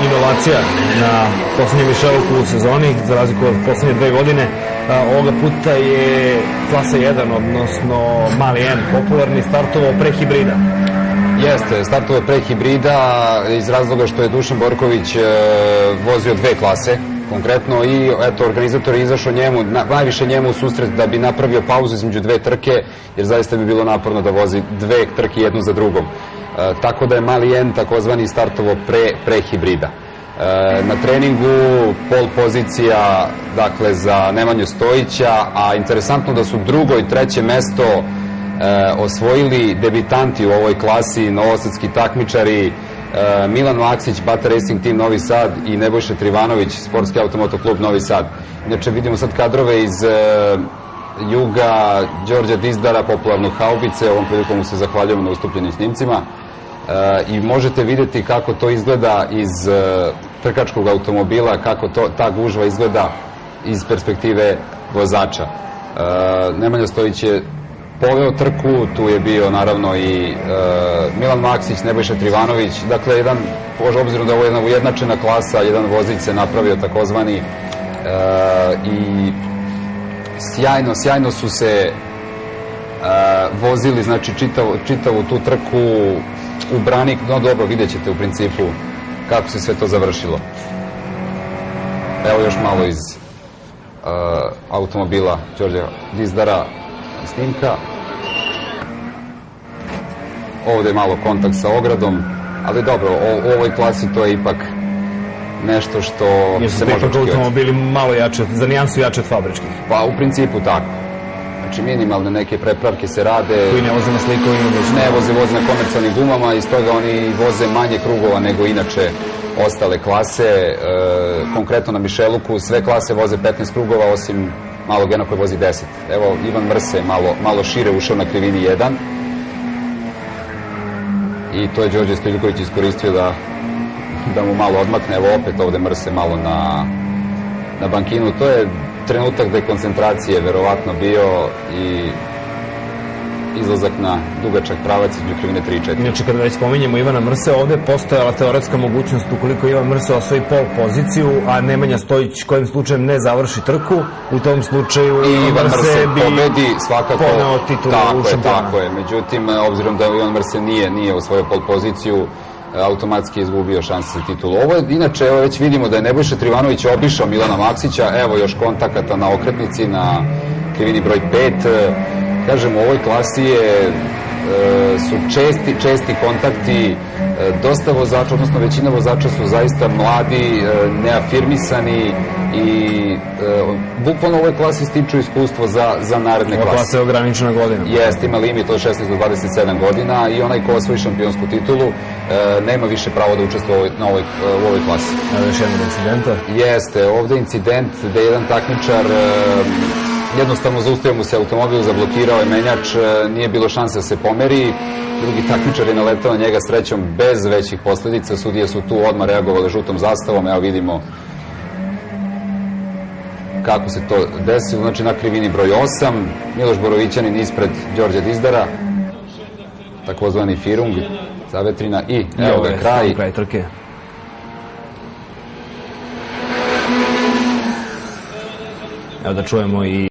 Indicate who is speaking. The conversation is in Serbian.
Speaker 1: inovacija na poslednjem Mišeluku u sezoni, za razliku od poslednje 2 godine. Ovoga puta je klasa 1, odnosno mali N, popularni, startovao pre hibrida.
Speaker 2: Jeste, startovao pre hibrida iz razloga što je Dušan Borković vozio 2 klase, konkretno, i eto, organizator je izašao njemu, najviše njemu u susret da bi napravio pauzu između 2 trke, jer zaista bi bilo naporno da vozi 2 trke jednu za drugom. Tako da je mali N takozvani startovao pre hibrida. Na treningu pol pozicija, dakle, za Nemanju Stojića, a interesantno da su 2. i 3. mesto osvojili debitanti u ovoj klasi, novosadski takmičari Milan Maksić, Bata Racing Team Novi Sad i Nebojša Trivanović, Sportski automoto klub Novi Sad. Inače, vidimo sad kadrove iz juga Đorđa Dizdara, popularnog Haubice, ovom prilikom mu se zahvaljujemo na ustupljenim snimcima, i možete vidjeti kako to izgleda iz trkačkog automobila, kako ta gužva izgleda iz perspektive vozača. Nemanja Stojić je poveo trku, tu je bio naravno i Milan Maksić, Nebojša Trivanović, dakle, obzirom da je ovo jedna ujednačena klasa, jedan vozić se napravio takozvani, i sjajno su se vozili, znači, čitavu tu trku u branik. No dobro, vidjet ćete u principu kako se sve to završilo. Evo još malo iz automobila Đorđa Dizdara snimka. Ovde je malo kontakt sa ogradom, ali dobro, u ovoj klasi to je ipak nešto što se može očekivati.
Speaker 1: Automobili malo jače, za nijansu jače od fabričkih.
Speaker 2: Pa u principu tako. Znači, minimalne neke prepravke se rade.
Speaker 1: Koji ne voze na slikovima?
Speaker 2: Ne voze na komercijalnim gumama, i stoga oni voze manje krugova nego inače ostale klase. Konkretno na Mišeluku sve klase voze 15 krugova, osim malog Ena koji vozi 10. Evo, Ivan Mrse malo šire ušao na krivini 1. I to je Đorđe Stojiljković iskoristio da mu malo odmakne. Evo opet ovde Mrse malo na bankinu. To je trenutak dekoncentracije verovatno bio i izlazak na dugačak pravac između krivine 3 i 4.
Speaker 1: Inače, kada već spominjemo Ivana Mrse, ovde je postojala teoretska mogućnost ukoliko Ivan Mrse osvoji pol poziciju, a Nemanja Stojić kojim slučajem ne završi trku, u tom slučaju
Speaker 2: Ivan Mrse pobedi svakako,
Speaker 1: poneo titulu u šampiona.
Speaker 2: Tako je, međutim, obzirom da Ivan Mrse nije osvojio pol poziciju, automatski je izgubio šanse za titulu. Ovo je, inače, evo već vidimo da je Nebojša Trivanović obišao Milana Maksića, evo još kontakata na okretnici, na krivini broj 5. Kažem, u ovoj klasi su česti kontakti, dosta vozača, odnosno većina vozača su zaista mladi, neafirmisani i bukvalno u ovoj klasi stiču iskustvo za naredne klase.
Speaker 1: Ova klasa je ograničena godina.
Speaker 2: Jeste, ima limit od 16 do 27 godina i onaj ko osvoji šampionsku titulu nema više pravo da učestvuje u ovoj klasi.
Speaker 1: Evo još jedan incidenta.
Speaker 2: Jeste, ovde incident gde je jedan takmičar jednostavno zaustavio mu se automobil, zablokirao je menjač, nije bilo šanse da se pomeri. Drugi takmičar je naletao na njega srećom bez većih posledica. Sudije su tu odmah reagovale žutom zastavom. Evo vidimo kako se to desilo. Znači, na krivini broj 8, Miloš Borovićanin ispred Đorđa Dizdara, takozvani Firung, zavetrina, i evo ga kraj
Speaker 1: trke. Evo da čujemo i